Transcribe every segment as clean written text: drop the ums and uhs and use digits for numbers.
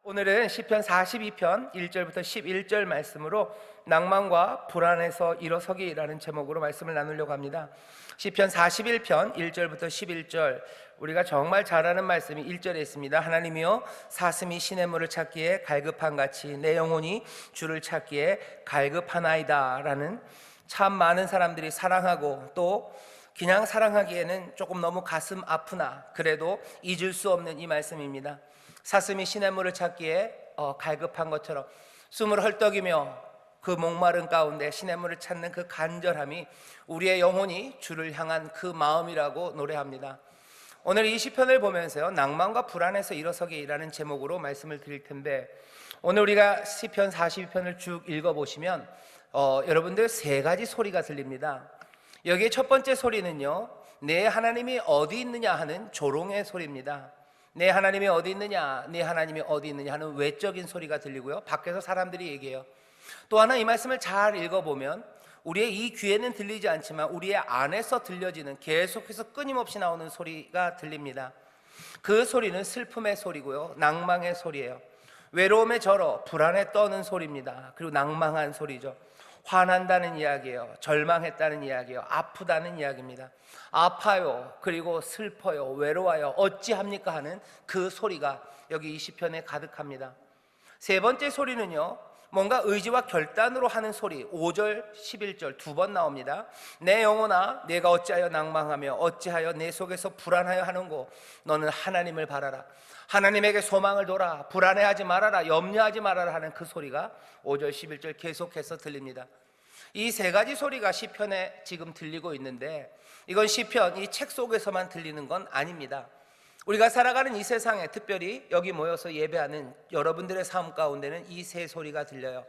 오늘은 시편 42편 1절부터 11절 말씀으로 낭만과 불안에서 일어서기라는 제목으로 말씀을 나누려고 합니다. 시편 41편 1절부터 11절, 우리가 정말 잘 아는 말씀이 1절에 있습니다. 하나님이여, 사슴이 시냇물을 찾기에 갈급한같이 내 영혼이 주를 찾기에 갈급하나이다 라는, 참 많은 사람들이 사랑하고 또 그냥 사랑하기에는 조금 너무 가슴 아프나 그래도 잊을 수 없는 이 말씀입니다. 사슴이 시냇물을 찾기에 갈급한 것처럼 숨을 헐떡이며 그 목마른 가운데 시냇물을 찾는 그 간절함이 우리의 영혼이 주를 향한 그 마음이라고 노래합니다. 오늘 이 시편을 보면서요, 낭만과 불안에서 일어서기라는 제목으로 말씀을 드릴 텐데, 오늘 우리가 시편 42편을 쭉 읽어보시면 여러분들 세 가지 소리가 들립니다. 여기에 첫 번째 소리는요, 내 하나님이 어디 있느냐 하는 조롱의 소리입니다. 내 하나님이 어디 있느냐, 내 하나님이 어디 있느냐 하는 외적인 소리가 들리고요, 밖에서 사람들이 얘기해요. 또 하나 이 말씀을 잘 읽어보면 우리의 이 귀에는 들리지 않지만 우리의 안에서 들려지는, 계속해서 끊임없이 나오는 소리가 들립니다. 그 소리는 슬픔의 소리고요, 낭망의 소리예요. 외로움에 절어 불안에 떠는 소리입니다. 그리고 낭망한 소리죠. 화난다는 이야기예요. 절망했다는 이야기예요. 아프다는 이야기입니다. 아파요, 그리고 슬퍼요, 외로워요, 어찌합니까 하는 그 소리가 여기 이 시편에 가득합니다. 세 번째 소리는요, 뭔가 의지와 결단으로 하는 소리. 5절 11절 두 번 나옵니다. 내 영혼아, 내가 어찌하여 낭망하며 어찌하여 내 속에서 불안하여 하는고, 너는 하나님을 바라라. 하나님에게 소망을 둬라. 불안해하지 말아라. 염려하지 말아라 하는 그 소리가 5절 11절 계속해서 들립니다. 이 세 가지 소리가 시편에 지금 들리고 있는데, 이건 시편 이 책 속에서만 들리는 건 아닙니다. 우리가 살아가는 이 세상에, 특별히 여기 모여서 예배하는 여러분들의 삶 가운데는 이 세 소리가 들려요.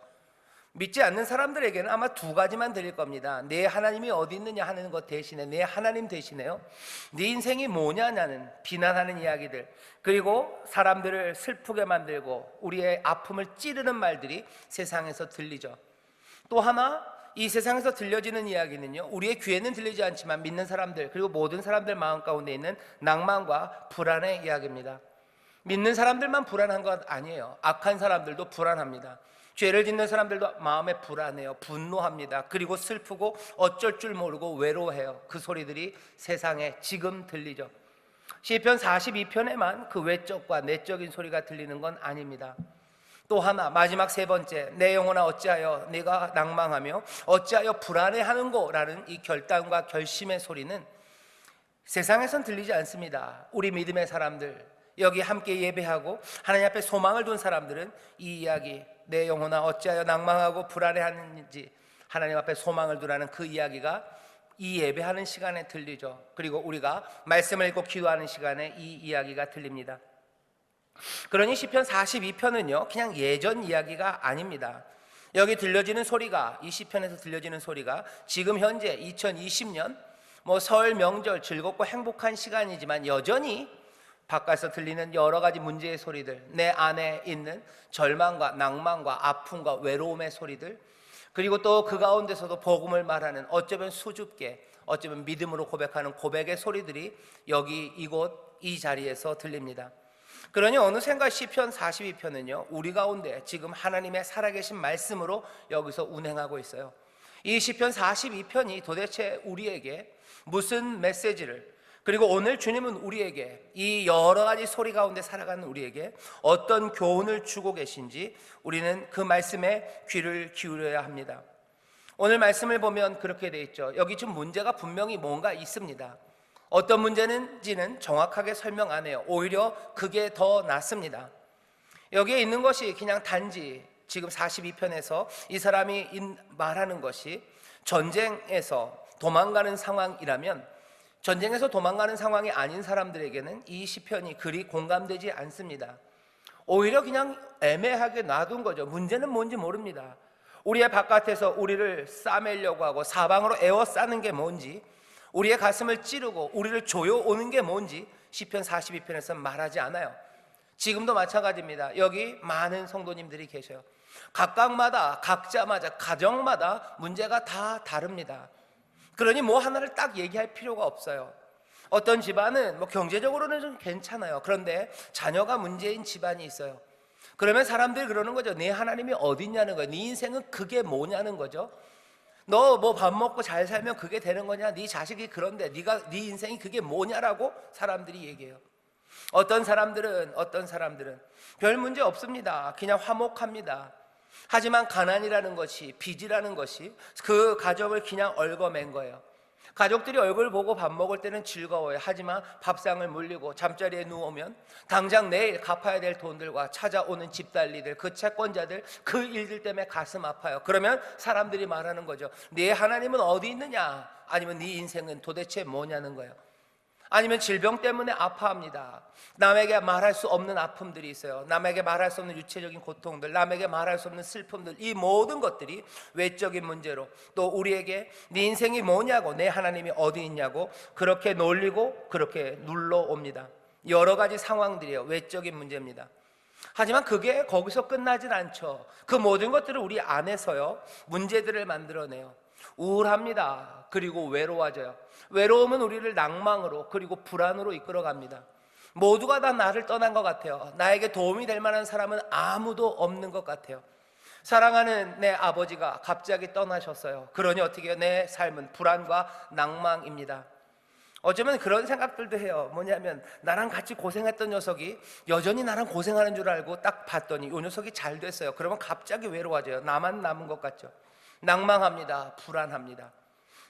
믿지 않는 사람들에게는 아마 두 가지만 들릴 겁니다. 내 하나님이 어디 있느냐 하는 것 대신에, 내 하나님 대신에요, 네 인생이 뭐냐냐는 비난하는 이야기들, 그리고 사람들을 슬프게 만들고 우리의 아픔을 찌르는 말들이 세상에서 들리죠. 또 하나, 이 세상에서 들려지는 이야기는요, 우리의 귀에는 들리지 않지만 믿는 사람들, 그리고 모든 사람들 마음 가운데 있는 낭만과 불안의 이야기입니다. 믿는 사람들만 불안한 것 아니에요. 악한 사람들도 불안합니다. 죄를 짓는 사람들도 마음에 불안해요. 분노합니다. 그리고 슬프고 어쩔 줄 모르고 외로워해요. 그 소리들이 세상에 지금 들리죠. 시편 42편에만 그 외적과 내적인 소리가 들리는 건 아닙니다. 또 하나, 마지막 세 번째, 내 영혼아 어찌하여 네가 낭망하며 어찌하여 불안해하는고 라는 이 결단과 결심의 소리는 세상에선 들리지 않습니다. 우리 믿음의 사람들, 여기 함께 예배하고 하나님 앞에 소망을 둔 사람들은 이 이야기, 내 영혼아 어찌하여 낭망하고 불안해하는지 하나님 앞에 소망을 두라는 그 이야기가 이 예배하는 시간에 들리죠. 그리고 우리가 말씀을 읽고 기도하는 시간에 이 이야기가 들립니다. 그러니 시편 42편은요, 그냥 예전 이야기가 아닙니다. 여기 들려지는 소리가, 이 시편에서 들려지는 소리가 지금 현재 2020년 설 명절 즐겁고 행복한 시간이지만 여전히 바깥에서 들리는 여러 가지 문제의 소리들, 내 안에 있는 절망과 낭만과 아픔과 외로움의 소리들, 그리고 또 그 가운데서도 복음을 말하는, 어쩌면 수줍게, 어쩌면 믿음으로 고백하는 고백의 소리들이 여기 이곳 이 자리에서 들립니다. 그러니 어느샌가 시편 42편은요, 우리 가운데 지금 하나님의 살아계신 말씀으로 여기서 운행하고 있어요. 이 시편 42편이 도대체 우리에게 무슨 메시지를, 그리고 오늘 주님은 우리에게, 이 여러 가지 소리 가운데 살아가는 우리에게 어떤 교훈을 주고 계신지 우리는 그 말씀에 귀를 기울여야 합니다. 오늘 말씀을 보면 그렇게 돼 있죠. 여기 지금 문제가 분명히 뭔가 있습니다. 어떤 문제는지는 정확하게 설명 안 해요. 오히려 그게 더 낫습니다. 여기에 있는 것이 그냥 단지 지금 42편에서 이 사람이 말하는 것이 전쟁에서 도망가는 상황이라면, 전쟁에서 도망가는 상황이 아닌 사람들에게는 이 시편이 그리 공감되지 않습니다. 오히려 그냥 애매하게 놔둔 거죠. 문제는 뭔지 모릅니다. 우리의 바깥에서 우리를 싸매려고 하고 사방으로 에워싸는 게 뭔지, 우리의 가슴을 찌르고 우리를 조여오는 게 뭔지 시편 42편에서 말하지 않아요. 지금도 마찬가지입니다. 여기 많은 성도님들이 계셔요. 각각마다, 각자마다, 가정마다 문제가 다 다릅니다. 그러니 뭐 하나를 딱 얘기할 필요가 없어요. 어떤 집안은 경제적으로는 좀 괜찮아요. 그런데 자녀가 문제인 집안이 있어요. 그러면 사람들이 그러는 거죠. 네 하나님이 어디 있냐는 거예요. 네 인생은 그게 뭐냐는 거죠. 너 뭐 밥 먹고 잘 살면 그게 되는 거냐? 네 자식이 그런데 네 인생이 그게 뭐냐라고 사람들이 얘기해요. 어떤 사람들은 별 문제 없습니다. 그냥 화목합니다. 하지만 가난이라는 것이, 빚이라는 것이 그 가정을 그냥 얽어맨 거예요. 가족들이 얼굴 보고 밥 먹을 때는 즐거워요. 하지만 밥상을 물리고 잠자리에 누우면 당장 내일 갚아야 될 돈들과 찾아오는 집달리들, 그 채권자들, 그 일들 때문에 가슴 아파요. 그러면 사람들이 말하는 거죠. 네 하나님은 어디 있느냐? 아니면 네 인생은 도대체 뭐냐는 거예요. 아니면 질병 때문에 아파합니다. 남에게 말할 수 없는 아픔들이 있어요. 남에게 말할 수 없는 유체적인 고통들, 남에게 말할 수 없는 슬픔들, 이 모든 것들이 외적인 문제로, 또 우리에게 네 인생이 뭐냐고, 내 하나님이 어디 있냐고 그렇게 놀리고 그렇게 눌러옵니다. 여러 가지 상황들이에요. 외적인 문제입니다. 하지만 그게 거기서 끝나진 않죠. 그 모든 것들을 우리 안에서요, 문제들을 만들어내요. 우울합니다. 그리고 외로워져요. 외로움은 우리를 낭망으로, 그리고 불안으로 이끌어갑니다. 모두가 다 나를 떠난 것 같아요. 나에게 도움이 될 만한 사람은 아무도 없는 것 같아요. 사랑하는 내 아버지가 갑자기 떠나셨어요. 그러니 어떻게 해요? 내 삶은 불안과 낭망입니다. 어쩌면 그런 생각들도 해요. 뭐냐면 나랑 같이 고생했던 녀석이 여전히 나랑 고생하는 줄 알고 딱 봤더니 이 녀석이 잘 됐어요. 그러면 갑자기 외로워져요. 나만 남은 것 같죠. 낭망합니다. 불안합니다.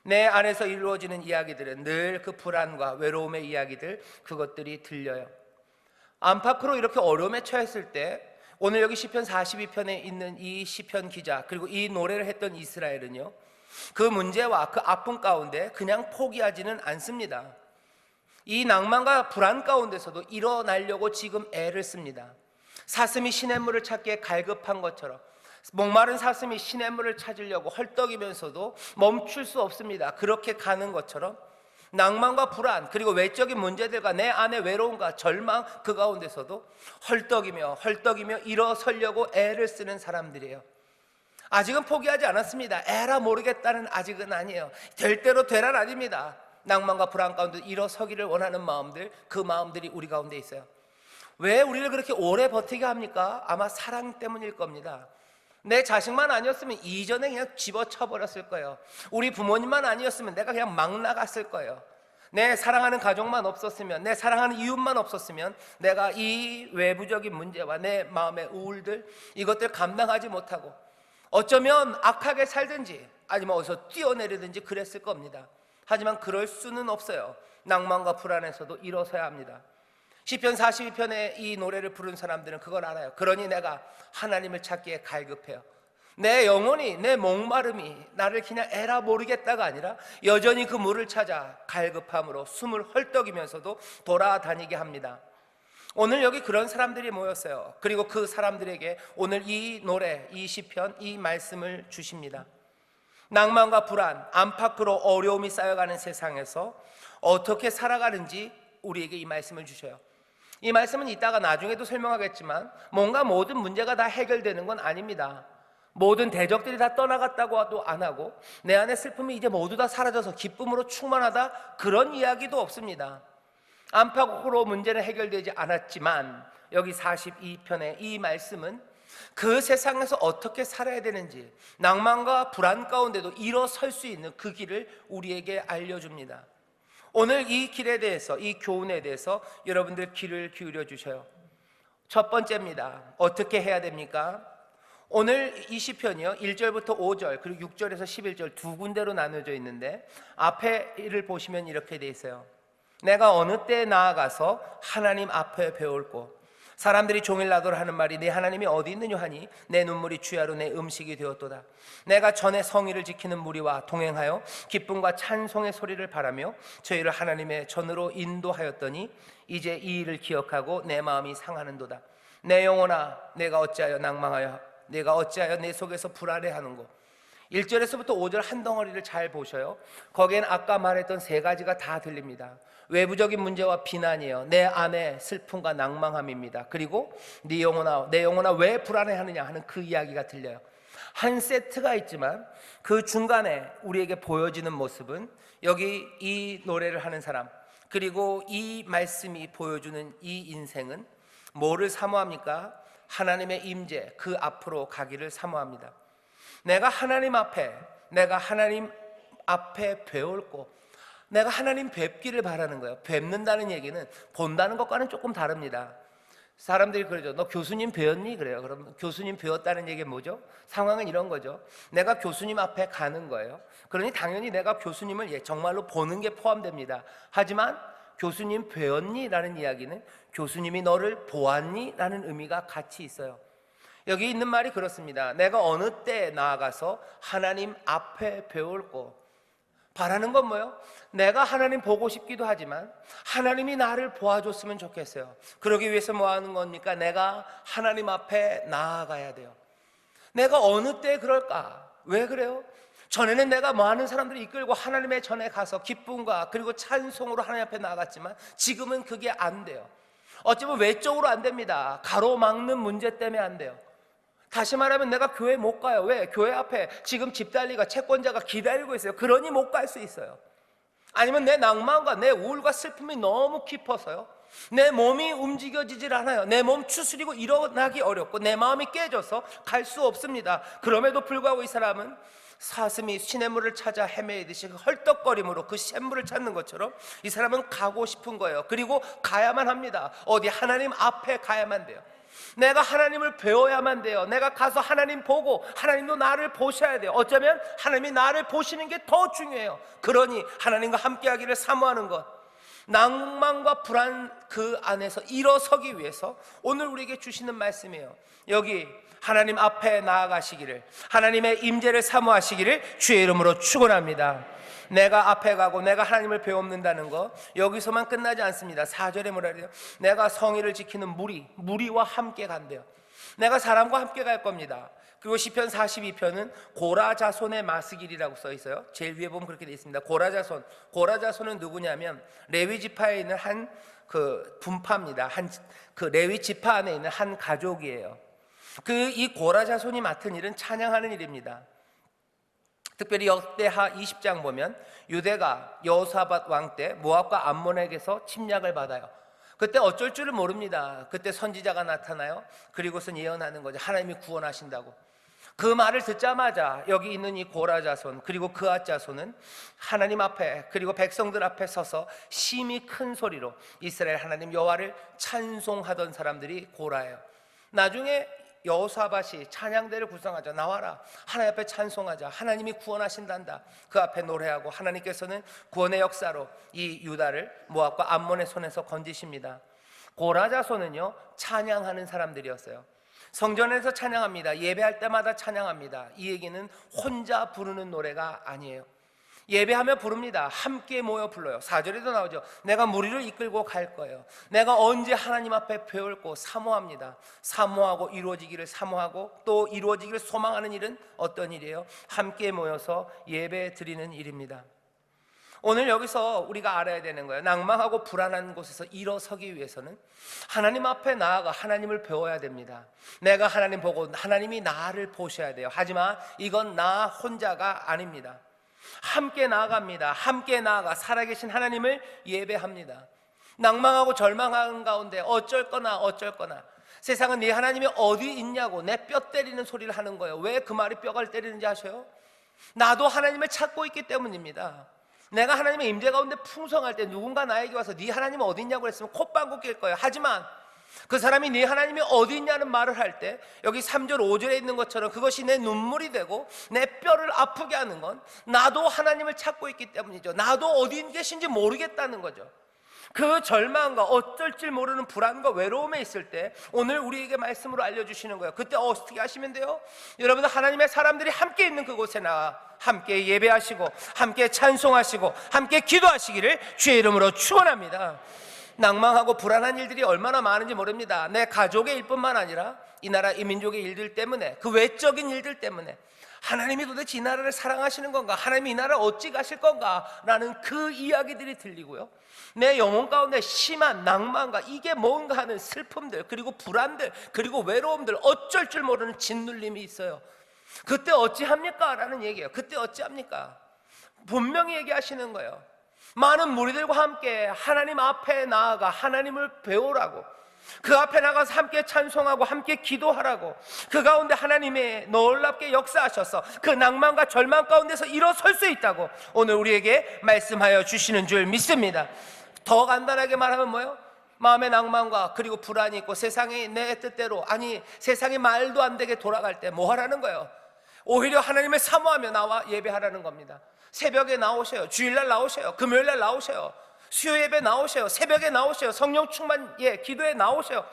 내 안에서 이루어지는 이야기들은 늘 그 불안과 외로움의 이야기들, 그것들이 들려요. 안팎으로 이렇게 어려움에 처했을 때 오늘 여기 시편 42편에 있는 이 시편 기자, 그리고 이 노래를 했던 이스라엘은요, 그 문제와 그 아픔 가운데 그냥 포기하지는 않습니다. 이 낭만과 불안 가운데서도 일어나려고 지금 애를 씁니다. 사슴이 시냇물을 찾기에 갈급한 것처럼 목마른 사슴이 시냇물을 찾으려고 헐떡이면서도 멈출 수 없습니다. 그렇게 가는 것처럼 낭만과 불안, 그리고 외적인 문제들과 내 안의 외로움과 절망, 그 가운데서도 헐떡이며 일어서려고 애를 쓰는 사람들이에요. 아직은 포기하지 않았습니다. 에라 모르겠다는 아직은 아니에요. 될 대로 되란 아닙니다. 낭만과 불안 가운데 일어서기를 원하는 마음들, 그 마음들이 우리 가운데 있어요. 왜 우리를 그렇게 오래 버티게 합니까? 아마 사랑 때문일 겁니다. 내 자식만 아니었으면 이전에 그냥 집어쳐버렸을 거예요. 우리 부모님만 아니었으면 내가 그냥 막 나갔을 거예요. 내 사랑하는 가족만 없었으면, 내 사랑하는 이웃만 없었으면 내가 이 외부적인 문제와 내 마음의 우울들, 이것들 감당하지 못하고 어쩌면 악하게 살든지 아니면 어디서 뛰어내리든지 그랬을 겁니다. 하지만 그럴 수는 없어요. 낭만과 불안에서도 일어서야 합니다. 시편 42편의 이 노래를 부른 사람들은 그걸 알아요. 그러니 내가 하나님을 찾기에 갈급해요. 내 영혼이, 내 목마름이 나를 그냥 에라 모르겠다가 아니라 여전히 그 물을 찾아 갈급함으로 숨을 헐떡이면서도 돌아다니게 합니다. 오늘 여기 그런 사람들이 모였어요. 그리고 그 사람들에게 오늘 이 노래, 이 시편, 이 말씀을 주십니다. 낭만과 불안, 안팎으로 어려움이 쌓여가는 세상에서 어떻게 살아가는지 우리에게 이 말씀을 주셔요. 이 말씀은 이따가 나중에도 설명하겠지만 뭔가 모든 문제가 다 해결되는 건 아닙니다. 모든 대적들이 다 떠나갔다고 해도 안 하고 내 안의 슬픔이 이제 모두 다 사라져서 기쁨으로 충만하다, 그런 이야기도 없습니다. 안팎으로 문제는 해결되지 않았지만 여기 42편의 이 말씀은 그 세상에서 어떻게 살아야 되는지, 낭만과 불안 가운데도 일어설 수 있는 그 길을 우리에게 알려줍니다. 오늘 이 길에 대해서, 이 교훈에 대해서 여러분들 귀를 기울여 주셔요. 첫 번째입니다. 어떻게 해야 됩니까? 오늘 이 시편이요, 1절부터 5절 그리고 6절에서 11절 두 군데로 나눠져 있는데 앞에를 보시면 이렇게 돼 있어요. 내가 어느 때 나아가서 하나님 앞에 배울고, 사람들이 종일 나더러 하는 말이 네 하나님이 어디 있느냐 하니 내 눈물이 주야로 내 음식이 되었도다. 내가 전에 성의를 지키는 무리와 동행하여 기쁨과 찬송의 소리를 바라며 저희를 하나님의 전으로 인도하였더니 이제 이 일을 기억하고 내 마음이 상하는도다. 내 영혼아, 내가 어찌하여 낭망하여, 내가 어찌하여 내 속에서 불안해하는고. 1절에서부터 5절 한 덩어리를 잘 보셔요. 거기엔 아까 말했던 세 가지가 다 들립니다. 외부적인 문제와 비난이에요. 내 안에 슬픔과 낭망함입니다. 그리고 네 영혼아, 내 영혼아 왜 불안해하느냐 하는 그 이야기가 들려요. 한 세트가 있지만 그 중간에 우리에게 보여지는 모습은 여기 이 노래를 하는 사람, 그리고 이 말씀이 보여주는 이 인생은 뭐를 사모합니까? 하나님의 임재 그 앞으로 가기를 사모합니다. 내가 하나님 앞에 배울고 내가 하나님 뵙기를 바라는 거예요. 뵙는다는 얘기는 본다는 것과는 조금 다릅니다. 사람들이 그러죠. 너 교수님 배웠니? 그래요. 그럼 교수님 배웠다는 얘기는 뭐죠? 상황은 이런 거죠. 내가 교수님 앞에 가는 거예요. 그러니 당연히 내가 교수님을 정말로 보는 게 포함됩니다. 하지만 교수님 배웠니? 라는 이야기는 교수님이 너를 보았니? 라는 의미가 같이 있어요. 여기 있는 말이 그렇습니다. 내가 어느 때에 나아가서 하나님 앞에 배울고, 바라는 건 뭐예요? 내가 하나님 보고 싶기도 하지만 하나님이 나를 보아줬으면 좋겠어요. 그러기 위해서 뭐 하는 겁니까? 내가 하나님 앞에 나아가야 돼요. 내가 어느 때 그럴까? 왜 그래요? 전에는 내가 많은 사람들을 이끌고 하나님의 전에 가서 기쁨과 그리고 찬송으로 하나님 앞에 나아갔지만 지금은 그게 안 돼요. 어쩌면 외적으로 안 됩니다. 가로막는 문제 때문에 안 돼요. 다시 말하면 내가 교회 못 가요. 왜? 교회 앞에 지금 집달리가 채권자가 기다리고 있어요. 그러니 못 갈 수 있어요. 아니면 내 낭만과 내 우울과 슬픔이 너무 깊어서요, 내 몸이 움직여지질 않아요. 내 몸 추스리고 일어나기 어렵고 내 마음이 깨져서 갈 수 없습니다. 그럼에도 불구하고 이 사람은 사슴이 시냇물을 찾아 헤매이듯이 헐떡거림으로 그 샘물을 찾는 것처럼 이 사람은 가고 싶은 거예요. 그리고 가야만 합니다. 어디? 하나님 앞에 가야만 돼요. 내가 하나님을 배워야만 돼요. 내가 가서 하나님 보고 하나님도 나를 보셔야 돼요. 어쩌면 하나님이 나를 보시는 게 더 중요해요. 그러니 하나님과 함께하기를 사모하는 것, 낭만과 불안 그 안에서 일어서기 위해서 오늘 우리에게 주시는 말씀이에요. 여기 하나님 앞에 나아가시기를, 하나님의 임재를 사모하시기를 주의 이름으로 축원합니다. 내가 앞에 가고 내가 하나님을 배웁는다는 거, 여기서만 끝나지 않습니다. 4절에 뭐라 그래요? 내가 성의를 지키는 무리와 함께 간대요. 내가 사람과 함께 갈 겁니다. 그리고 시편 42편은 고라자손의 마스길이라고 써 있어요. 제일 위에 보면 그렇게 되어 있습니다. 고라자손은 누구냐면 레위 지파에 있는 한 그 분파입니다. 그 레위 지파 안에 있는 한 가족이에요. 이 고라자손이 맡은 일은 찬양하는 일입니다. 특별히 역대하 20장 보면 유대가 여호사밧 왕 때 모압과 암몬에게서 침략을 받아요. 그때 어쩔 줄을 모릅니다. 그때 선지자가 나타나요. 그리고선 예언하는 거죠. 하나님이 구원하신다고. 그 말을 듣자마자 여기 있는 이 고라 자손 그리고 그앗 자손은 하나님 앞에 그리고 백성들 앞에 서서 심히 큰 소리로 이스라엘 하나님 여호와를 찬송하던 사람들이 고라예요. 나중에 여호사밧이 찬양대를 구성하자. 나와라, 하나님 앞에 찬송하자. 하나님이 구원하신단다. 그 앞에 노래하고 하나님께서는 구원의 역사로 이 유다를 모압과 암몬의 손에서 건지십니다. 고라 자손은요, 찬양하는 사람들이었어요. 성전에서 찬양합니다. 예배할 때마다 찬양합니다. 이 얘기는 혼자 부르는 노래가 아니에요. 예배하며 부릅니다. 함께 모여 불러요. 4절에도 나오죠. 내가 무리를 이끌고 갈 거예요. 내가 언제 하나님 앞에 배울고 사모합니다. 사모하고 이루어지기를 사모하고 또 이루어지기를 소망하는 일은 어떤 일이에요? 함께 모여서 예배 드리는 일입니다. 오늘 여기서 우리가 알아야 되는 거예요. 낭망하고 불안한 곳에서 일어서기 위해서는 하나님 앞에 나아가 하나님을 배워야 됩니다. 내가 하나님 보고 하나님이 나를 보셔야 돼요. 하지만 이건 나 혼자가 아닙니다. 함께 나아갑니다. 함께 나아가 살아계신 하나님을 예배합니다. 낭망하고 절망하는 가운데 어쩔 거나 세상은 네 하나님이 어디 있냐고 내 뼈 때리는 소리를 하는 거예요. 왜 그 말이 뼈를 때리는지 아셔요? 나도 하나님을 찾고 있기 때문입니다. 내가 하나님의 임재 가운데 풍성할 때 누군가 나에게 와서 네 하나님은 어디 있냐고 했으면 콧방귀 낄 거예요. 하지만 그 사람이 네 하나님이 어디 있냐는 말을 할 때 여기 3절 5절에 있는 것처럼 그것이 내 눈물이 되고 내 뼈를 아프게 하는 건 나도 하나님을 찾고 있기 때문이죠. 나도 어디 계신지 모르겠다는 거죠. 그 절망과 어쩔 줄 모르는 불안과 외로움에 있을 때 오늘 우리에게 말씀으로 알려주시는 거예요. 그때 어떻게 하시면 돼요? 여러분, 하나님의 사람들이 함께 있는 그곳에 나와 함께 예배하시고 함께 찬송하시고 함께 기도하시기를 주의 이름으로 축원합니다. 낭망하고 불안한 일들이 얼마나 많은지 모릅니다. 내 가족의 일뿐만 아니라 이 나라 이 민족의 일들 때문에, 그 외적인 일들 때문에 하나님이 도대체 이 나라를 사랑하시는 건가? 하나님이 이 나라를 어찌 가실 건가? 라는 그 이야기들이 들리고요, 내 영혼 가운데 심한 낭만과 이게 뭔가 하는 슬픔들, 그리고 불안들, 그리고 외로움들, 어쩔 줄 모르는 짓눌림이 있어요. 그때 어찌합니까? 라는 얘기예요. 그때 어찌합니까? 분명히 얘기하시는 거예요. 많은 무리들과 함께 하나님 앞에 나아가 하나님을 배우라고, 그 앞에 나가서 함께 찬송하고 함께 기도하라고. 그 가운데 하나님의 놀랍게 역사하셔서 그 낭만과 절망 가운데서 일어설 수 있다고 오늘 우리에게 말씀하여 주시는 줄 믿습니다. 더 간단하게 말하면 뭐예요? 마음의 낭만과 그리고 불안이 있고 세상이 내 뜻대로, 아니 세상이 말도 안 되게 돌아갈 때 뭐 하라는 거예요? 오히려 하나님을 사모하며 나와 예배하라는 겁니다. 새벽에 나오셔요. 주일날 나오셔요. 금요일날 나오셔요. 수요 예배 나오셔요. 새벽에 나오셔요. 성령 충만 기도에 나오셔요.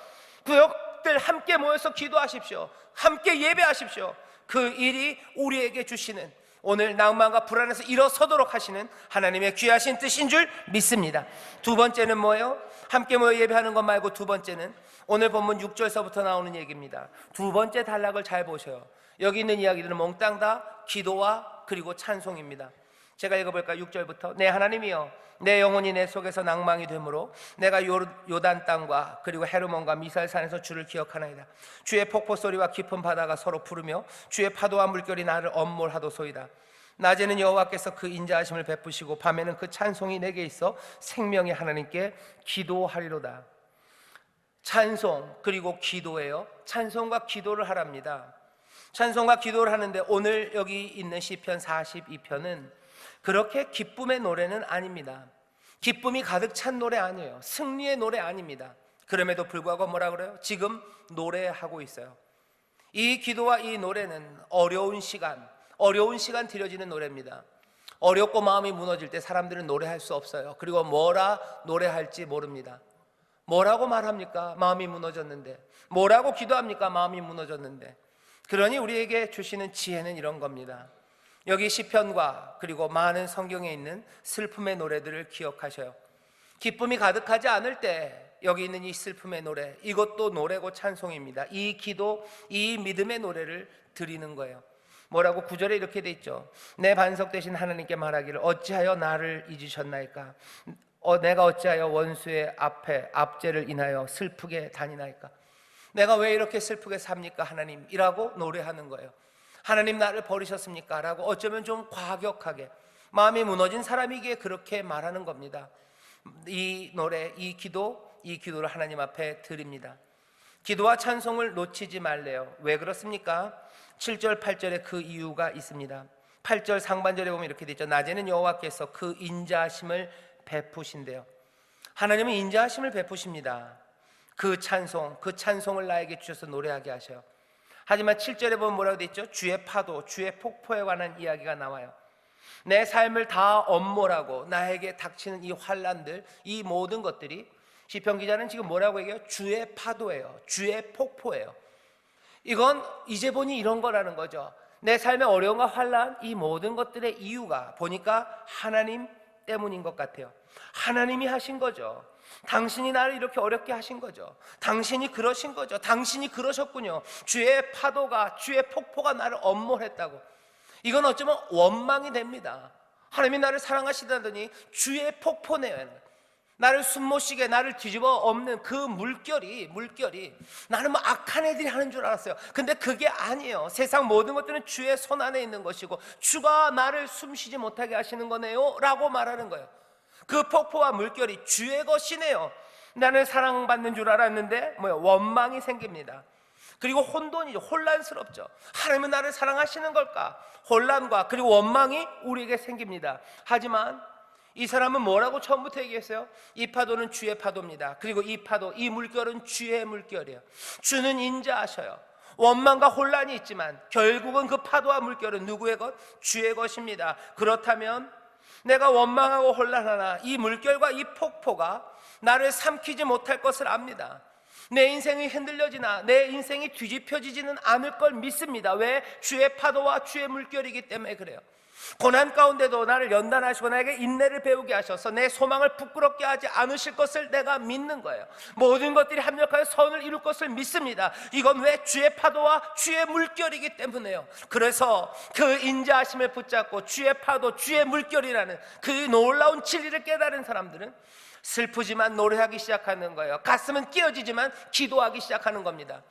구역들 함께 모여서 기도하십시오. 함께 예배하십시오. 그 일이 우리에게 주시는, 오늘 낭만과 불안에서 일어서도록 하시는 하나님의 귀하신 뜻인 줄 믿습니다. 두 번째는 뭐예요? 함께 모여 예배하는 것 말고 두 번째는 오늘 본문 6절서부터 나오는 얘기입니다. 두 번째 단락을 잘 보셔요. 여기 있는 이야기들은 몽땅 다 기도와 그리고 찬송입니다. 제가 읽어볼까요? 6절부터. 내 하나님이여, 내 영혼이 내 속에서 낭망이 되므로 내가 요단 땅과 그리고 헤르몬과 미살산에서 주를 기억하나이다. 주의 폭포 소리와 깊은 바다가 서로 부르며 주의 파도와 물결이 나를 엄몰하도소이다. 낮에는 여호와께서 그 인자하심을 베푸시고 밤에는 그 찬송이 내게 있어 생명의 하나님께 기도하리로다. 찬송 그리고 기도예요. 찬송과 기도를 하랍니다. 찬송과 기도를 하는데 오늘 여기 있는 시편 42편은 그렇게 기쁨의 노래는 아닙니다. 기쁨이 가득 찬 노래 아니에요. 승리의 노래 아닙니다. 그럼에도 불구하고 뭐라 그래요? 지금 노래하고 있어요. 이 기도와 이 노래는 어려운 시간 드려지는 노래입니다. 어렵고 마음이 무너질 때 사람들은 노래할 수 없어요. 그리고 뭐라 노래할지 모릅니다. 뭐라고 말합니까? 마음이 무너졌는데. 뭐라고 기도합니까? 마음이 무너졌는데. 그러니 우리에게 주시는 지혜는 이런 겁니다. 여기 시편과 그리고 많은 성경에 있는 슬픔의 노래들을 기억하셔요. 기쁨이 가득하지 않을 때 여기 있는 이 슬픔의 노래, 이것도 노래고 찬송입니다. 이 기도, 이 믿음의 노래를 드리는 거예요. 뭐라고 9절에 이렇게 돼 있죠. 내 반석 되신 하나님께 말하기를 어찌하여 나를 잊으셨나이까? 내가 어찌하여 원수의 앞에 압제를 인하여 슬프게 다니나이까? 내가 왜 이렇게 슬프게 삽니까 하나님? 이라고 노래하는 거예요. 하나님 나를 버리셨습니까? 라고 어쩌면 좀 과격하게, 마음이 무너진 사람이기에 그렇게 말하는 겁니다. 이 노래, 이 기도를 하나님 앞에 드립니다. 기도와 찬송을 놓치지 말래요. 왜 그렇습니까? 7절 8절에 그 이유가 있습니다. 8절 상반절에 보면 이렇게 돼 있죠. 낮에는 여호와께서 그 인자하심을 베푸신대요. 하나님은 인자하심을 베푸십니다. 그 찬송을 나에게 주셔서 노래하게 하셔요. 하지만 7절에 보면 뭐라고 돼 있죠? 주의 파도, 주의 폭포에 관한 이야기가 나와요. 내 삶을 다 엄몰하고 나에게 닥치는 이 환난들, 이 모든 것들이 시편 기자는 지금 뭐라고 얘기해요? 주의 파도예요. 주의 폭포예요. 이건 이제 보니 이런 거라는 거죠. 내 삶의 어려움과 환난, 이 모든 것들의 이유가 보니까 하나님 때문인 것 같아요. 하나님이 하신 거죠. 당신이 나를 이렇게 어렵게 하신 거죠. 당신이 그러신 거죠. 당신이 그러셨군요. 주의 파도가, 주의 폭포가 나를 엄몰했다고. 이건 어쩌면 원망이 됩니다. 하나님이 나를 사랑하시다더니 주의 폭포네요. 나를 숨 못 쉬게, 나를 뒤집어 엎는 그 물결이 나는 뭐 악한 애들이 하는 줄 알았어요. 근데 그게 아니에요. 세상 모든 것들은 주의 손 안에 있는 것이고 주가 나를 숨 쉬지 못하게 하시는 거네요 라고 말하는 거예요. 그 폭포와 물결이 주의 것이네요. 나는 사랑받는 줄 알았는데 원망이 생깁니다. 그리고 혼돈이죠. 혼란스럽죠. 하나님은 나를 사랑하시는 걸까? 혼란과 그리고 원망이 우리에게 생깁니다. 하지만 이 사람은 뭐라고 처음부터 얘기했어요? 이 파도는 주의 파도입니다. 그리고 이 파도, 이 물결은 주의 물결이에요. 주는 인자하셔요. 원망과 혼란이 있지만 결국은 그 파도와 물결은 누구의 것? 주의 것입니다. 그렇다면 내가 원망하고 혼란하나 이 물결과 이 폭포가 나를 삼키지 못할 것을 압니다. 내 인생이 흔들려지나 내 인생이 뒤집혀지지는 않을 걸 믿습니다. 왜? 주의 파도와 주의 물결이기 때문에 그래요. 고난 가운데도 나를 연단하시고 나에게 인내를 배우게 하셔서 내 소망을 부끄럽게 하지 않으실 것을 내가 믿는 거예요. 모든 것들이 합력하여 선을 이룰 것을 믿습니다. 이건 왜? 주의 파도와 주의 물결이기 때문에요. 그래서 그 인자하심을 붙잡고 주의 파도, 주의 물결이라는 그 놀라운 진리를 깨달은 사람들은 슬프지만 노래하기 시작하는 거예요. 가슴은 끼어지지만 기도하기 시작하는 겁니다.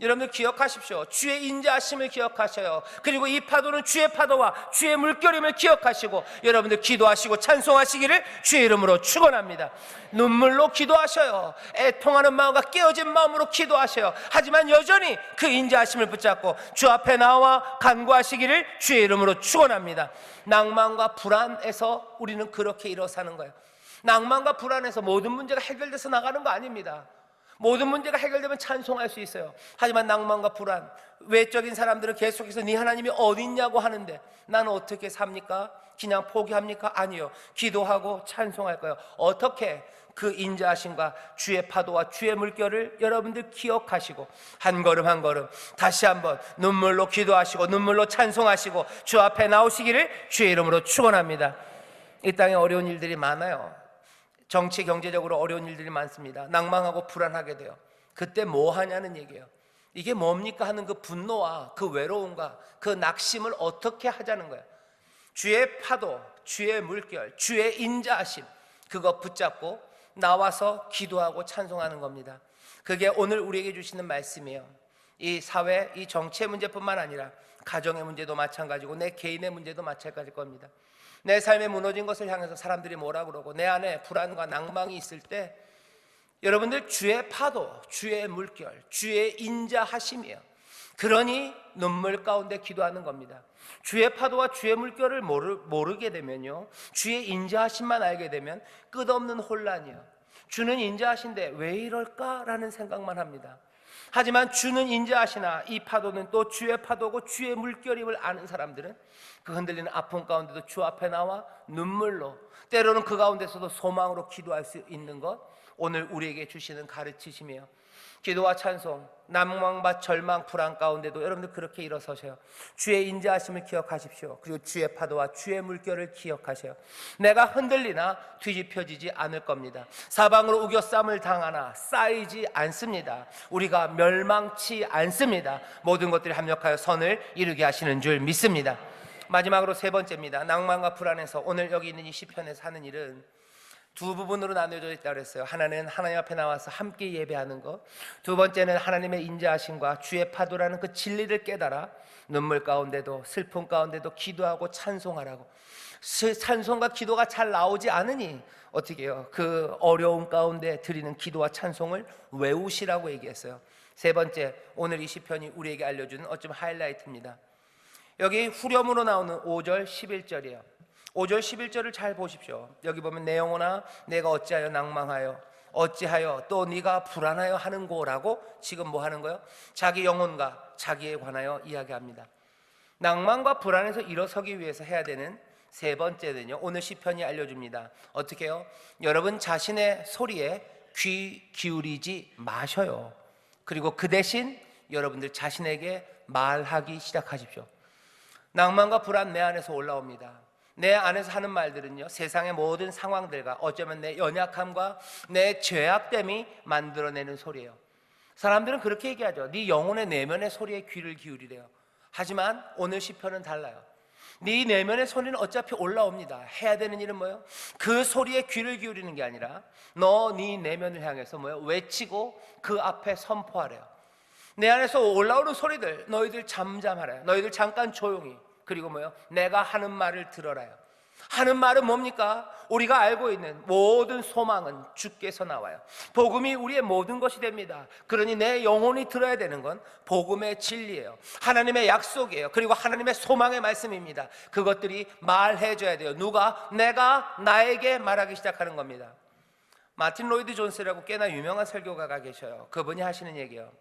여러분들 기억하십시오. 주의 인자하심을 기억하셔요. 그리고 이 파도는 주의 파도와 주의 물결임을 기억하시고 여러분들 기도하시고 찬송하시기를 주의 이름으로 축원합니다. 눈물로 기도하셔요. 애통하는 마음과 깨어진 마음으로 기도하셔요. 하지만 여전히 그 인자하심을 붙잡고 주 앞에 나와 간구하시기를 주의 이름으로 축원합니다. 낭만과 불안에서 우리는 그렇게 일어 사는 거예요. 낭만과 불안에서 모든 문제가 해결돼서 나가는 거 아닙니다. 모든 문제가 해결되면 찬송할 수 있어요. 하지만 낭만과 불안, 외적인 사람들은 계속해서 네 하나님이 어디 있냐고 하는데 나는 어떻게 삽니까? 그냥 포기합니까? 아니요. 기도하고 찬송할 거예요. 어떻게? 그 인자하심과 주의 파도와 주의 물결을 여러분들 기억하시고 한 걸음 한 걸음 다시 한번 눈물로 기도하시고 눈물로 찬송하시고 주 앞에 나오시기를 주의 이름으로 축원합니다. 이 땅에 어려운 일들이 많아요. 정치 경제적으로 어려운 일들이 많습니다. 낭망하고 불안하게 돼요. 그때 뭐 하냐는 얘기예요. 이게 뭡니까 하는 그 분노와 그 외로움과 그 낙심을 어떻게 하자는 거예요. 주의 파도, 주의 물결, 주의 인자하심, 그거 붙잡고 나와서 기도하고 찬송하는 겁니다. 그게 오늘 우리에게 주시는 말씀이에요. 이 사회, 이 정치의 문제뿐만 아니라 가정의 문제도 마찬가지고 내 개인의 문제도 마찬가지일 겁니다. 내 삶에 무너진 것을 향해서 사람들이 뭐라 그러고 내 안에 불안과 낭망이 있을 때 여러분들 주의 파도, 주의 물결, 주의 인자하심이에요. 그러니 눈물 가운데 기도하는 겁니다. 주의 파도와 주의 물결을 모르게 되면요, 주의 인자하심만 알게 되면 끝없는 혼란이에요. 주는 인자하신데 왜 이럴까라는 생각만 합니다. 하지만 주는 인자하시나 이 파도는 또 주의 파도고 주의 물결임을 아는 사람들은 그 흔들리는 아픔 가운데도 주 앞에 나와 눈물로, 때로는 그 가운데서도 소망으로 기도할 수 있는 것, 오늘 우리에게 주시는 가르치심이에요. 기도와 찬송, 낭망과 절망, 불안 가운데도 여러분들 그렇게 일어서셔요. 주의 인자하심을 기억하십시오. 그리고 주의 파도와 주의 물결을 기억하셔요. 내가 흔들리나 뒤집혀지지 않을 겁니다. 사방으로 우겨쌈을 당하나 쌓이지 않습니다. 우리가 멸망치 않습니다. 모든 것들이 합력하여 선을 이루게 하시는 줄 믿습니다. 마지막으로 세 번째입니다. 낭만과 불안에서 오늘 여기 있는 이 시편에서 하는 일은 두 부분으로 나눠져 있다고 했어요. 하나는 하나님 앞에 나와서 함께 예배하는 것, 두 번째는 하나님의 인자하심과 주의 파도라는 그 진리를 깨달아 눈물 가운데도 슬픔 가운데도 기도하고 찬송하라고. 찬송과 기도가 잘 나오지 않으니 어떻게 해요? 그 어려움 가운데 드리는 기도와 찬송을 외우시라고 얘기했어요. 세 번째, 오늘 이 시편이 우리에게 알려주는 어쩜 하이라이트입니다. 여기 후렴으로 나오는 5절 11절이에요 5절 11절을 잘 보십시오. 여기 보면 내 영혼아 내가 어찌하여 낭망하여 어찌하여 또 네가 불안하여 하는고라고 지금 뭐 하는 거예요? 자기 영혼과 자기에 관하여 이야기합니다. 낭만과 불안에서 일어서기 위해서 해야 되는 세 번째는요, 오늘 시편이 알려줍니다. 어떻게 해요? 여러분 자신의 소리에 귀 기울이지 마셔요. 그리고 그 대신 여러분들 자신에게 말하기 시작하십시오. 낭만과 불안 내 안에서 올라옵니다. 내 안에서 하는 말들은요, 세상의 모든 상황들과 어쩌면 내 연약함과 내 죄악됨이 만들어내는 소리예요. 사람들은 그렇게 얘기하죠. 네 영혼의 내면의 소리에 귀를 기울이래요. 하지만 오늘 시편은 달라요. 네 내면의 소리는 어차피 올라옵니다. 해야 되는 일은 뭐예요? 그 소리에 귀를 기울이는 게 아니라 너 네 내면을 향해서 뭐예요? 외치고 그 앞에 선포하래요. 내 안에서 올라오는 소리들, 너희들 잠잠하래요. 너희들 잠깐 조용히. 그리고 뭐예요? 내가 하는 말을 들어라요. 하는 말은 뭡니까? 우리가 알고 있는 모든 소망은 주께서 나와요. 복음이 우리의 모든 것이 됩니다. 그러니 내 영혼이 들어야 되는 건 복음의 진리예요. 하나님의 약속이에요. 그리고 하나님의 소망의 말씀입니다. 그것들이 말해줘야 돼요. 누가? 내가 나에게 말하기 시작하는 겁니다. 마틴 로이드 존스라고 꽤나 유명한 설교가가 계셔요. 그분이 하시는 얘기예요.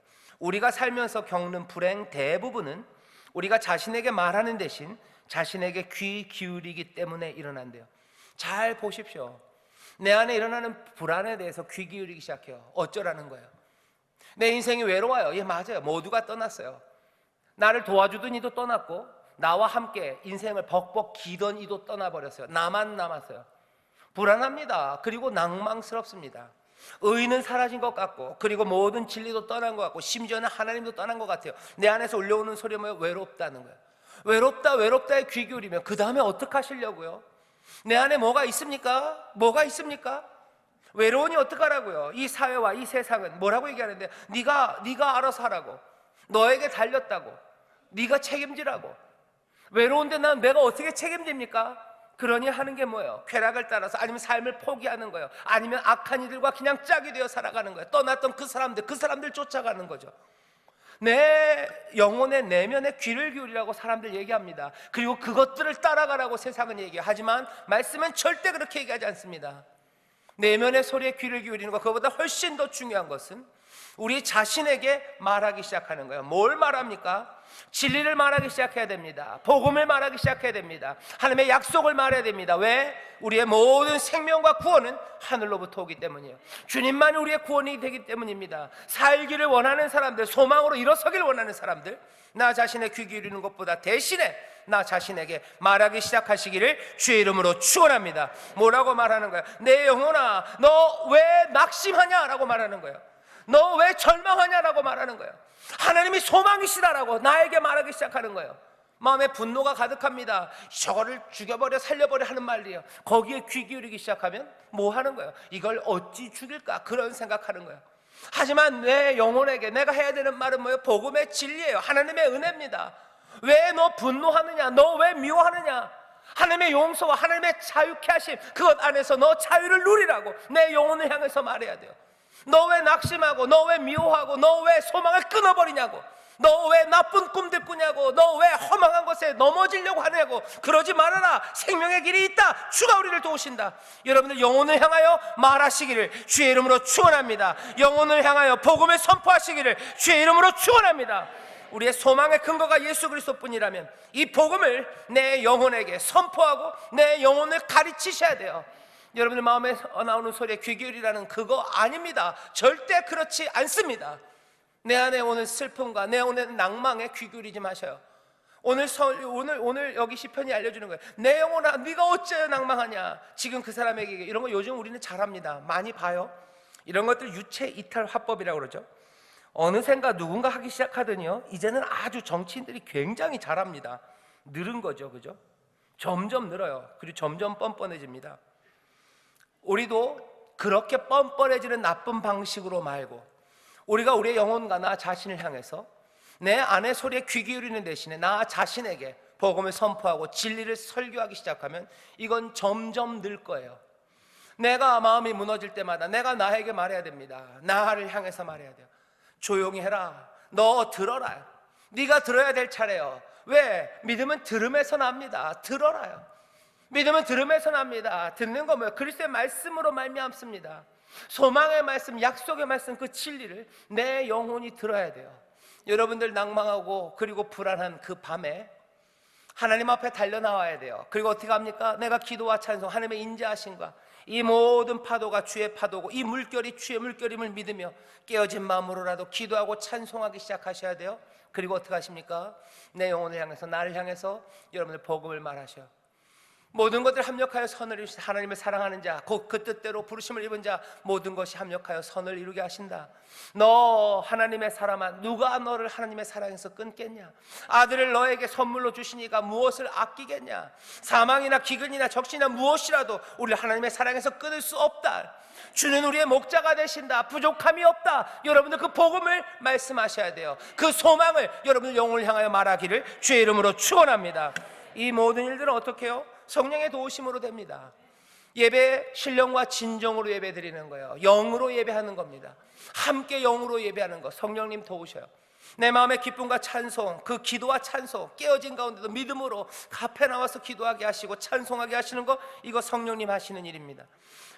우리가 살면서 겪는 불행 대부분은 우리가 자신에게 말하는 대신 자신에게 귀 기울이기 때문에 일어난대요. 잘 보십시오. 내 안에 일어나는 불안에 대해서 귀 기울이기 시작해요. 어쩌라는 거예요? 내 인생이 외로워요. 예, 맞아요. 모두가 떠났어요. 나를 도와주던 이도 떠났고 나와 함께 인생을 벅벅 기던 이도 떠나버렸어요. 나만 남았어요. 불안합니다. 그리고 낭망스럽습니다. 의는 사라진 것 같고, 그리고 모든 진리도 떠난 것 같고, 심지어는 하나님도 떠난 것 같아요. 내 안에서 울려오는 소리가 뭐예요? 외롭다는 거예요. 외롭다 외롭다에 귀 기울이면 그 다음에 어떻게 하시려고요? 내 안에 뭐가 있습니까? 뭐가 있습니까? 외로우니 어떡하라고요? 이 사회와 이 세상은 뭐라고 얘기하는데 네가 알아서 하라고. 너에게 달렸다고. 네가 책임지라고. 외로운데 내가 어떻게 책임집니까? 그러니 하는 게 뭐예요? 쾌락을 따라서, 아니면 삶을 포기하는 거예요. 아니면 악한 이들과 그냥 짝이 되어 살아가는 거예요. 떠났던 그 사람들 쫓아가는 거죠. 내 영혼의 내면의 귀를 기울이라고 사람들 얘기합니다. 그리고 그것들을 따라가라고 세상은 얘기해요. 하지만 말씀은 절대 그렇게 얘기하지 않습니다. 내면의 소리에 귀를 기울이는 것, 그것보다 훨씬 더 중요한 것은 우리 자신에게 말하기 시작하는 거예요. 뭘 말합니까? 진리를 말하기 시작해야 됩니다. 복음을 말하기 시작해야 됩니다. 하나님의 약속을 말해야 됩니다. 왜? 우리의 모든 생명과 구원은 하늘로부터 오기 때문이에요. 주님만이 우리의 구원이 되기 때문입니다. 살기를 원하는 사람들, 소망으로 일어서기를 원하는 사람들, 나 자신의 귀 기울이는 것보다 대신에 나 자신에게 말하기 시작하시기를 주의 이름으로 축원합니다. 뭐라고 말하는 거야? 내 영혼아, 너 왜 낙심하냐? 라고 말하는 거예요. 너 왜 절망하냐라고 말하는 거예요. 하나님이 소망이시다라고 나에게 말하기 시작하는 거예요. 마음에 분노가 가득합니다. 저거를 죽여버려 살려버려 하는 말이에요. 거기에 귀 기울이기 시작하면 뭐 하는 거예요? 이걸 어찌 죽일까? 그런 생각하는 거예요. 하지만 내 영혼에게 내가 해야 되는 말은 뭐예요? 복음의 진리예요. 하나님의 은혜입니다. 왜 너 분노하느냐? 너 왜 미워하느냐? 하나님의 용서와 하나님의 자유케 하심, 그것 안에서 너 자유를 누리라고 내 영혼을 향해서 말해야 돼요. 너 왜 낙심하고, 너 왜 미워하고, 너 왜 소망을 끊어버리냐고, 너 왜 나쁜 꿈들 꾸냐고, 너 왜 허망한 것에 넘어지려고 하냐고. 그러지 말아라. 생명의 길이 있다. 주가 우리를 도우신다. 여러분들 영혼을 향하여 말하시기를 주의 이름으로 축원합니다. 영혼을 향하여 복음을 선포하시기를 주의 이름으로 축원합니다. 우리의 소망의 근거가 예수 그리스도뿐이라면 이 복음을 내 영혼에게 선포하고 내 영혼을 가르치셔야 돼요. 여러분들 마음에 나오는 소리에 귀 기울이라는 그거 아닙니다. 절대 그렇지 않습니다. 내 안에 오는 슬픔과 내 안에 낭망에 귀 기울이지 마셔요. 오늘 여기 시편이 알려주는 거예요. 내 영혼아, 네가 어째 낭망하냐. 지금 그 사람에게 이런 거 요즘 우리는 잘합니다. 많이 봐요. 이런 것들 유체 이탈 화법이라고 그러죠. 어느샌가 누군가 하기 시작하더니요, 이제는 아주 정치인들이 굉장히 잘합니다. 늘은 거죠, 그죠? 점점 늘어요. 그리고 점점 뻔뻔해집니다. 우리도 그렇게 뻔뻔해지는 나쁜 방식으로 말고, 우리가 우리의 영혼과 나 자신을 향해서 내 안의 소리에 귀 기울이는 대신에 나 자신에게 복음을 선포하고 진리를 설교하기 시작하면 이건 점점 늘 거예요. 내가 마음이 무너질 때마다 내가 나에게 말해야 됩니다. 나를 향해서 말해야 돼요. 조용히 해라. 너 들어라. 네가 들어야 될 차례요. 왜? 믿음은 들음에서 납니다. 들어라요. 믿음은 들음에서 납니다. 듣는 거 뭐예요? 그리스도의 말씀으로 말미암습니다. 소망의 말씀, 약속의 말씀, 그 진리를 내 영혼이 들어야 돼요. 여러분들 낭망하고 그리고 불안한 그 밤에 하나님 앞에 달려나와야 돼요. 그리고 어떻게 합니까? 내가 기도와 찬송, 하나님의 인자하심과 이 모든 파도가 주의 파도고 이 물결이 주의 물결임을 믿으며 깨어진 마음으로라도 기도하고 찬송하기 시작하셔야 돼요. 그리고 어떻게 하십니까? 내 영혼을 향해서, 나를 향해서 여러분들 복음을 말하셔요. 모든 것들 합력하여 선을 이루시다. 하나님을 사랑하는 자, 곧 그 뜻대로 부르심을 입은 자, 모든 것이 합력하여 선을 이루게 하신다. 너 하나님의 사람아, 누가 너를 하나님의 사랑에서 끊겠냐? 아들을 너에게 선물로 주시니까 무엇을 아끼겠냐? 사망이나 기근이나 적신이나 무엇이라도 우리를 하나님의 사랑에서 끊을 수 없다. 주는 우리의 목자가 되신다. 부족함이 없다. 여러분들 그 복음을 말씀하셔야 돼요. 그 소망을 여러분들 영혼을 향하여 말하기를 주의 이름으로 축원합니다. 이 모든 일들은 어떻게 해요? 성령의 도우심으로 됩니다. 예배 신령과 진정으로 예배 드리는 거예요. 영으로 예배하는 겁니다. 함께 영으로 예배하는 것, 성령님 도우셔요. 내 마음의 기쁨과 찬송, 그 기도와 찬송, 깨어진 가운데도 믿음으로 앞에 나와서 기도하게 하시고 찬송하게 하시는 것, 이거 성령님 하시는 일입니다.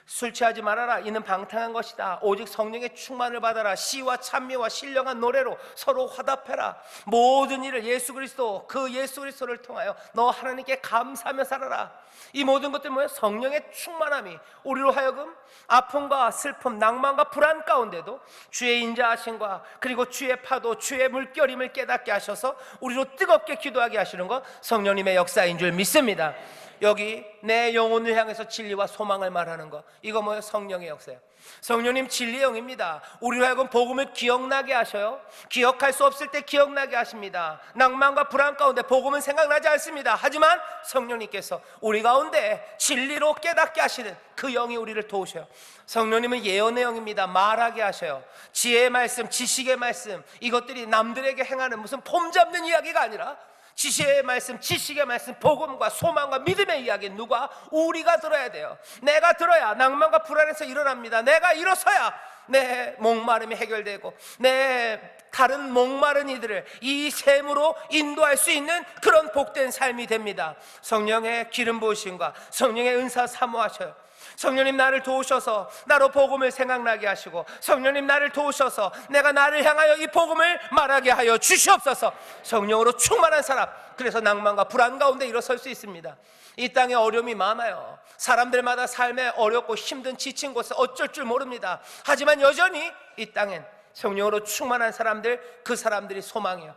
술 취하지 말아라. 이는 방탕한 것이다. 오직 성령의 충만을 받아라. 시와 찬미와 신령한 노래로 서로 화답해라. 모든 일을 예수 그리스도, 그 예수 그리스도를 통하여 너 하나님께 감사하며 살아라. 이 모든 것들 뭐예요? 성령의 충만함이 우리로 하여금 아픔과 슬픔, 낭만과 불안 가운데도 주의 인자하심과 그리고 주의 파도, 주의 물결임을 깨닫게 하셔서 우리로 뜨겁게 기도하게 하시는 것, 성령님의 역사인 줄 믿습니다. 여기 내 영혼을 향해서 진리와 소망을 말하는 거, 이거 뭐예요? 성령의 역사예요. 성령님 진리의 영입니다. 우리로 하여금 복음을 기억나게 하셔요. 기억할 수 없을 때 기억나게 하십니다. 낭만과 불안 가운데 복음은 생각나지 않습니다. 하지만 성령님께서 우리 가운데 진리로 깨닫게 하시는 그 영이 우리를 도우셔요. 성령님은 예언의 영입니다. 말하게 하셔요. 지혜의 말씀, 지식의 말씀, 이것들이 남들에게 행하는 무슨 폼 잡는 이야기가 아니라 지식의 말씀, 지식의 말씀, 복음과 소망과 믿음의 이야기, 누가? 우리가 들어야 돼요. 내가 들어야 낭만과 불안에서 일어납니다. 내가 일어서야 내 목마름이 해결되고 내 다른 목마른 이들을 이 샘으로 인도할 수 있는 그런 복된 삶이 됩니다. 성령의 기름 부으심과 성령의 은사 사모하셔요. 성령님 나를 도우셔서 나로 복음을 생각나게 하시고, 성령님 나를 도우셔서 내가 나를 향하여 이 복음을 말하게 하여 주시옵소서. 성령으로 충만한 사람, 그래서 낭만과 불안 가운데 일어설 수 있습니다. 이 땅에 어려움이 많아요. 사람들마다 삶에 어렵고 힘든 지친 곳에 어쩔 줄 모릅니다. 하지만 여전히 이 땅엔 성령으로 충만한 사람들, 그 사람들이 소망이에요.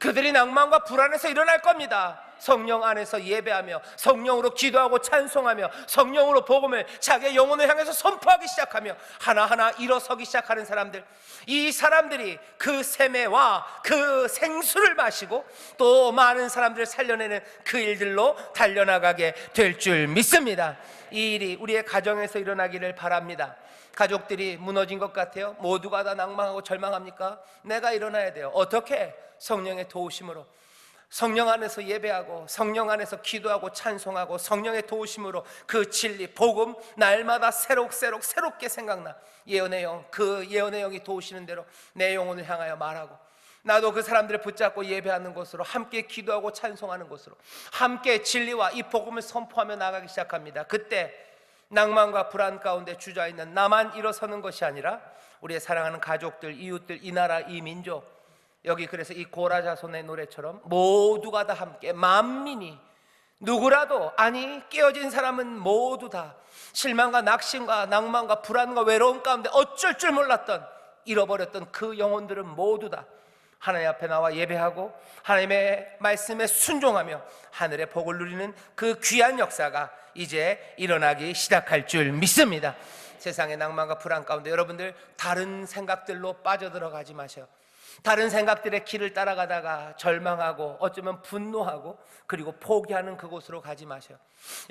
그들이 낭만과 불안에서 일어날 겁니다. 성령 안에서 예배하며 성령으로 기도하고 찬송하며 성령으로 복음을 자기의 영혼을 향해서 선포하기 시작하며 하나하나 일어서기 시작하는 사람들, 이 사람들이 그 샘에와 그 생수를 마시고 또 많은 사람들을 살려내는 그 일들로 달려나가게 될 줄 믿습니다. 이 일이 우리의 가정에서 일어나기를 바랍니다. 가족들이 무너진 것 같아요. 모두가 다 낭망하고 절망합니까? 내가 일어나야 돼요. 어떻게? 성령의 도우심으로, 성령 안에서 예배하고 성령 안에서 기도하고 찬송하고 성령의 도우심으로 그 진리, 복음 날마다 새롭게 생각나 예언의 영, 그 예언의 영이 도우시는 대로 내 영혼을 향하여 말하고, 나도 그 사람들을 붙잡고 예배하는 곳으로, 함께 기도하고 찬송하는 곳으로, 함께 진리와 이 복음을 선포하며 나가기 시작합니다. 그때 낭만과 불안 가운데 주저있는 나만 일어서는 것이 아니라 우리의 사랑하는 가족들, 이웃들, 이 나라, 이 민족, 여기 그래서 이 고라자손의 노래처럼 모두가 다 함께, 만민이, 누구라도, 아니 깨어진 사람은 모두 다 실망과 낙심과 낭만과 불안과 외로움 가운데 어쩔 줄 몰랐던, 잃어버렸던 그 영혼들은 모두 다 하나님 앞에 나와 예배하고 하나님의 말씀에 순종하며 하늘의 복을 누리는 그 귀한 역사가 이제 일어나기 시작할 줄 믿습니다. 세상의 낭만과 불안 가운데 여러분들 다른 생각들로 빠져들어가지 마세요. 다른 생각들의 길을 따라가다가 절망하고 어쩌면 분노하고 그리고 포기하는 그곳으로 가지 마세요.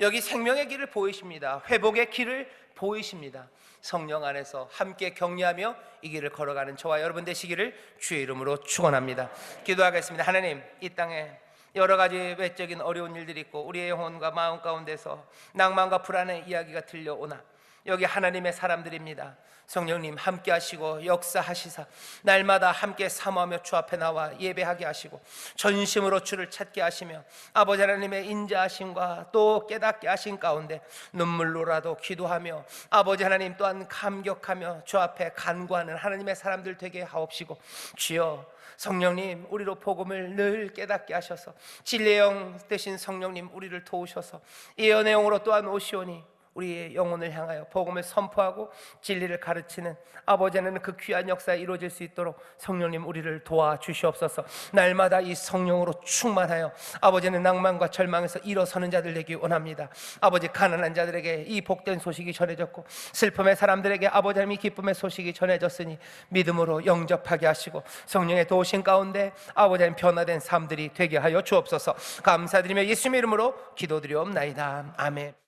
여기 생명의 길을 보이십니다. 회복의 길을 보이십니다. 성령 안에서 함께 격려하며 이 길을 걸어가는 저와 여러분 되시기를 주의 이름으로 축원합니다. 기도하겠습니다. 하나님, 이 땅에 여러 가지 외적인 어려운 일들이 있고 우리의 영혼과 마음 가운데서 낭만과 불안의 이야기가 들려오나 여기 하나님의 사람들입니다. 성령님 함께 하시고 역사하시사 날마다 함께 사모하며 주 앞에 나와 예배하게 하시고 전심으로 주를 찾게 하시며 아버지 하나님의 인자하심과 또 깨닫게 하신 가운데 눈물로라도 기도하며 아버지 하나님 또한 감격하며 주 앞에 간구하는 하나님의 사람들 되게 하옵시고, 주여 성령님 우리로 복음을 늘 깨닫게 하셔서 진리의 영 되신 성령님 우리를 도우셔서 예언의 영으로 또한 오시오니 우리의 영혼을 향하여 복음을 선포하고 진리를 가르치는 아버지 하나님 그 귀한 역사가 이루어질 수 있도록 성령님 우리를 도와주시옵소서. 날마다 이 성령으로 충만하여 아버지는 낭만과 절망에서 일어서는 자들 되기 원합니다. 아버지, 가난한 자들에게 이 복된 소식이 전해졌고 슬픔의 사람들에게 아버지 하나님이 기쁨의 소식이 전해졌으니 믿음으로 영접하게 하시고 성령의 도우심 가운데 아버지 하나님 변화된 삶들이 되게 하여 주옵소서. 감사드리며 예수님의 이름으로 기도드리옵나이다. 아멘.